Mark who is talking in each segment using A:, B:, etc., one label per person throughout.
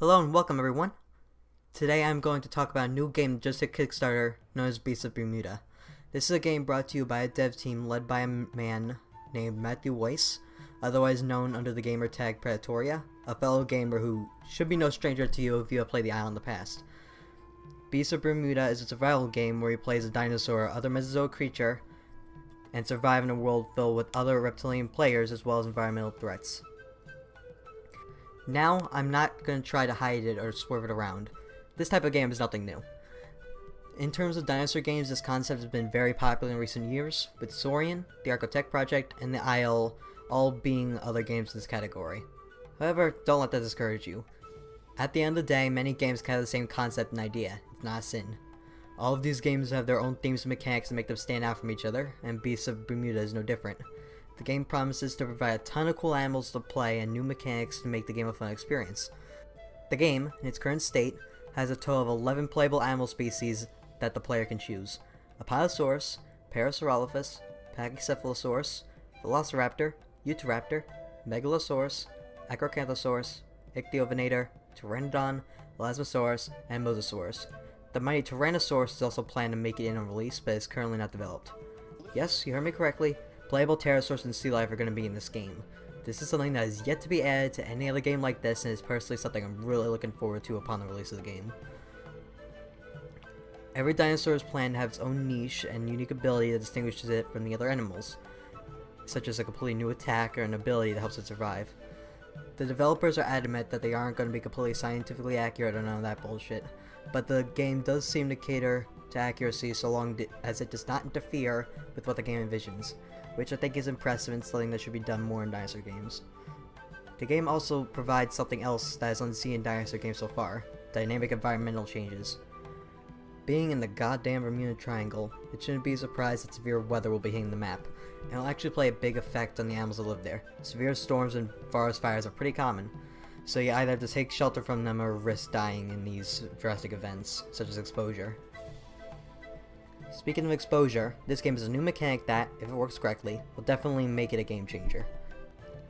A: Hello and welcome everyone. Today I'm going to talk about a new game that just hit Kickstarter known as Beasts of Bermuda. This is a game brought to you by a dev team led by a man named Matthew Weiss, otherwise known under the gamer tag Predatoria, a fellow gamer who should be no stranger to you if you have played the island in the past. Beasts of Bermuda is a survival game where he plays a dinosaur or other Mesozoic creature and survive in a world filled with other reptilian players as well as environmental threats. Now, I'm not going to try to hide it or swerve it around. This type of game is nothing new. In terms of dinosaur games, this concept has been very popular in recent years, with Saurian, the Architect Project, and the Isle all being other games in this category. However, don't let that discourage you. At the end of the day, many games can have the same concept and idea. It's not a sin. All of these games have their own themes and mechanics that make them stand out from each other, and Beasts of Bermuda is no different. The game promises to provide a ton of cool animals to play and new mechanics to make the game a fun experience. The game, in its current state, has a total of 11 playable animal species that the player can choose. Apatosaurus, Parasaurolophus, Pachycephalosaurus, Velociraptor, Utahraptor, Megalosaurus, Acrocanthosaurus, Ichthyovenator, Pteranodon, Elasmosaurus, and Mosasaurus. The mighty Tyrannosaurus is also planned to make it in on release, but is currently not developed. Yes, you heard me correctly. Playable pterosaurs and sea life are going to be in this game. This is something that is yet to be added to any other game like this, and is personally something I'm really looking forward to upon the release of the game. Every dinosaur is planned to have its own niche and unique ability that distinguishes it from the other animals, such as a completely new attack or an ability that helps it survive. The developers are adamant that they aren't going to be completely scientifically accurate or none of that bullshit, but the game does seem to cater to accuracy so long as it does not interfere with what the game envisions, which I think is impressive and something that should be done more in dinosaur games. The game also provides something else that is unseen in dinosaur games so far: dynamic environmental changes. Being in the goddamn Bermuda Triangle, it shouldn't be a surprise that severe weather will be hitting the map, and it'll actually play a big effect on the animals that live there. Severe storms and forest fires are pretty common, so you either have to take shelter from them or risk dying in these drastic events, such as exposure. Speaking of exposure, this game is a new mechanic that, if it works correctly, will definitely make it a game changer.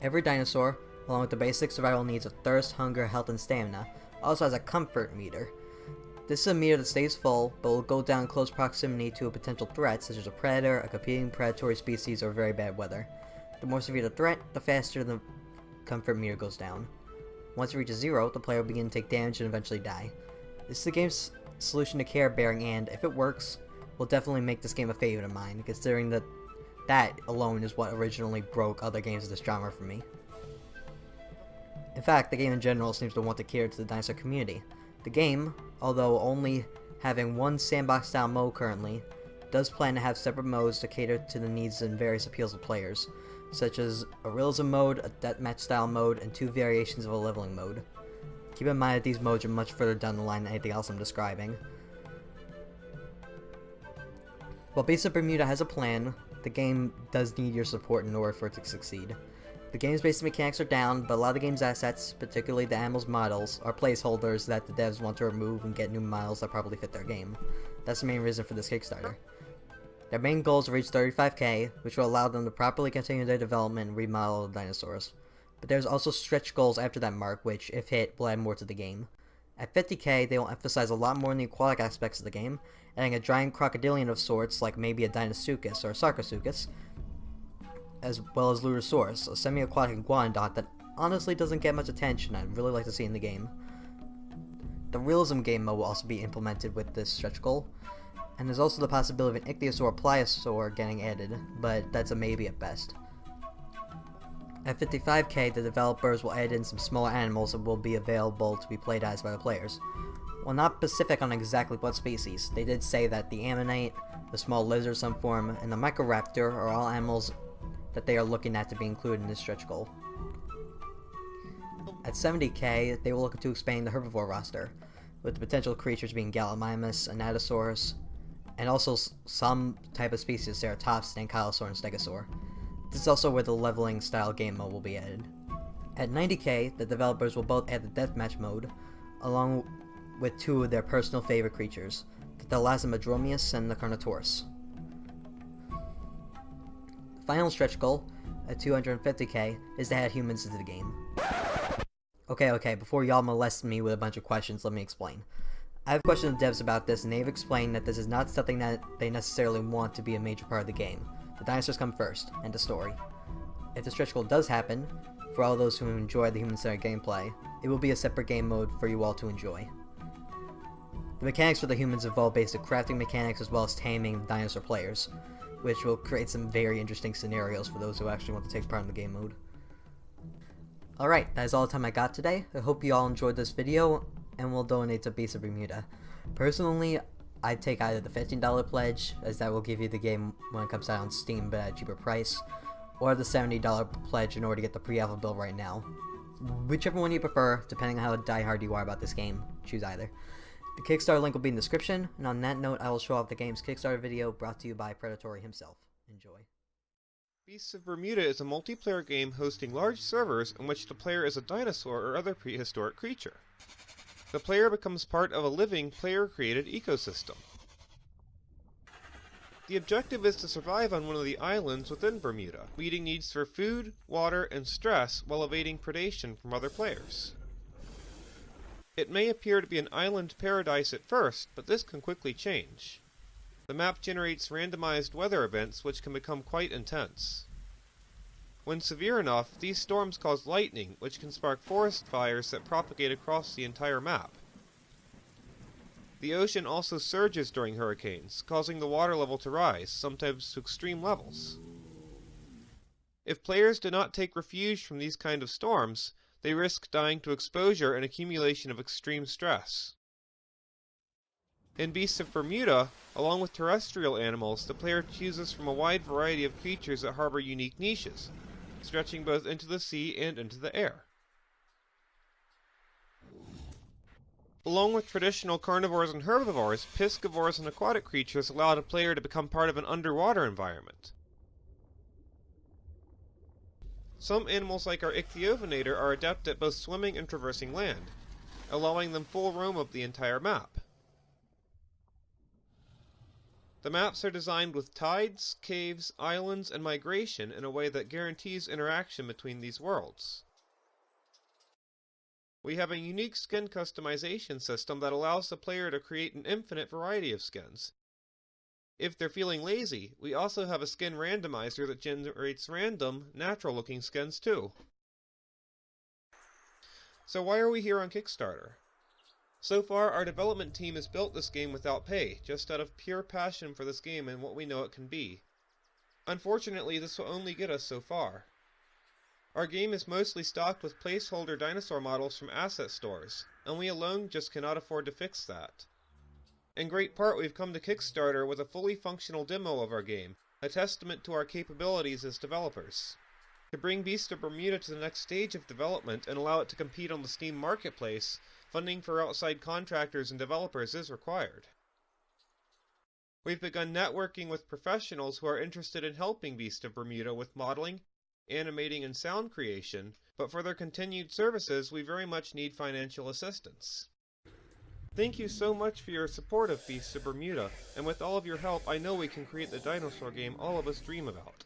A: Every dinosaur, along with the basic survival needs of thirst, hunger, health, and stamina, also has a comfort meter. This is a meter that stays full, but will go down in close proximity to a potential threat such as a predator, a competing predatory species, or very bad weather. The more severe the threat, the faster the comfort meter goes down. Once it reaches 0, the player will begin to take damage and eventually die. This is the game's solution to care bearing, and, if it works, will definitely make this game a favorite of mine, considering that alone is what originally broke other games of this genre for me. In fact, the game in general seems to want to cater to the dinosaur community. The game, although only having one sandbox-style mode currently, does plan to have separate modes to cater to the needs and various appeals of players, such as a realism mode, a deathmatch-style mode, and 2 variations of a leveling mode. Keep in mind that these modes are much further down the line than anything else I'm describing. While Beasts of Bermuda has a plan, the game does need your support in order for it to succeed. The game's basic mechanics are down, but a lot of the game's assets, particularly the animals' models, are placeholders that the devs want to remove and get new models that properly fit their game. That's the main reason for this Kickstarter. Their main goal is to reach 35k, which will allow them to properly continue their development and remodel the dinosaurs. But there's also stretch goals after that mark, which, if hit, will add more to the game. At 50k, they will emphasize a lot more in the aquatic aspects of the game, adding a giant crocodilian of sorts, like maybe a Deinosuchus or a Sarcosuchus, as well as Lurosaurus, a semi-aquatic iguanodont that honestly doesn't get much attention I'd really like to see in the game. The realism game mode will also be implemented with this stretch goal, and there's also the possibility of an Ichthyosaur or Pliosaur getting added, but that's a maybe at best. At 55k, the developers will add in some smaller animals that will be available to be played as by the players. While not specific on exactly what species, they did say that the ammonite, the small lizard of some form, and the Microraptor are all animals that they are looking at to be included in this stretch goal. At 70k, they will look to expand the herbivore roster, with the potential creatures being Gallimimus, Anatosaurus, and also some type of species, Ceratopsis, Ankylosaur, and Stegosaur. This is also where the leveling style game mode will be added. At 90k, the developers will both add the deathmatch mode, along with 2 of their personal favorite creatures, the Thalassomadromius and the Carnotaurus. The final stretch goal, at 250k, is to add humans into the game. Okay, before y'all molest me with a bunch of questions, let me explain. I have questioned the devs about this, and they've explained that this is not something that they necessarily want to be a major part of the game. The dinosaurs come first, and the story. If the stretch goal does happen, for all those who enjoy the human-centered gameplay, it will be a separate game mode for you all to enjoy. The mechanics for the humans evolve based on crafting mechanics as well as taming the dinosaur players, which will create some very interesting scenarios for those who actually want to take part in the game mode. Alright, that is all the time I got today. I hope you all enjoyed this video and will donate to Beast of Bermuda. Personally, I'd take either the $15 pledge, as that will give you the game when it comes out on Steam but at a cheaper price, or the $70 pledge in order to get the pre-alpha build right now. Whichever one you prefer, depending on how diehard you are about this game, choose either. The Kickstarter link will be in the description, and on that note, I will show off the game's Kickstarter video brought to you by Predatory himself. Enjoy.
B: Beasts of Bermuda is a multiplayer game hosting large servers in which the player is a dinosaur or other prehistoric creature. The player becomes part of a living, player-created ecosystem. The objective is to survive on one of the islands within Bermuda, meeting needs for food, water, and stress while evading predation from other players. It may appear to be an island paradise at first, but this can quickly change. The map generates randomized weather events which can become quite intense. When severe enough, these storms cause lightning, which can spark forest fires that propagate across the entire map. The ocean also surges during hurricanes, causing the water level to rise, sometimes to extreme levels. If players do not take refuge from these kind of storms, they risk dying to exposure and accumulation of extreme stress. In Beasts of Bermuda, along with terrestrial animals, the player chooses from a wide variety of creatures that harbor unique niches, stretching both into the sea and into the air. Along with traditional carnivores and herbivores, piscivores and aquatic creatures allow the player to become part of an underwater environment. Some animals like our ichthyovenator are adept at both swimming and traversing land, allowing them full roam of the entire map. The maps are designed with tides, caves, islands, and migration in a way that guarantees interaction between these worlds. We have a unique skin customization system that allows the player to create an infinite variety of skins. If they're feeling lazy, we also have a skin randomizer that generates random, natural-looking skins too. So why are we here on Kickstarter? So far, our development team has built this game without pay, just out of pure passion for this game and what we know it can be. Unfortunately, this will only get us so far. Our game is mostly stocked with placeholder dinosaur models from asset stores, and we alone just cannot afford to fix that. In great part, we've come to Kickstarter with a fully functional demo of our game, a testament to our capabilities as developers. To bring Beast of Bermuda to the next stage of development and allow it to compete on the Steam marketplace, funding for outside contractors and developers is required. We've begun networking with professionals who are interested in helping Beast of Bermuda with modeling, animating, and sound creation, but for their continued services we very much need financial assistance. Thank you so much for your support of Beasts of Bermuda, and with all of your help I know we can create the dinosaur game all of us dream about.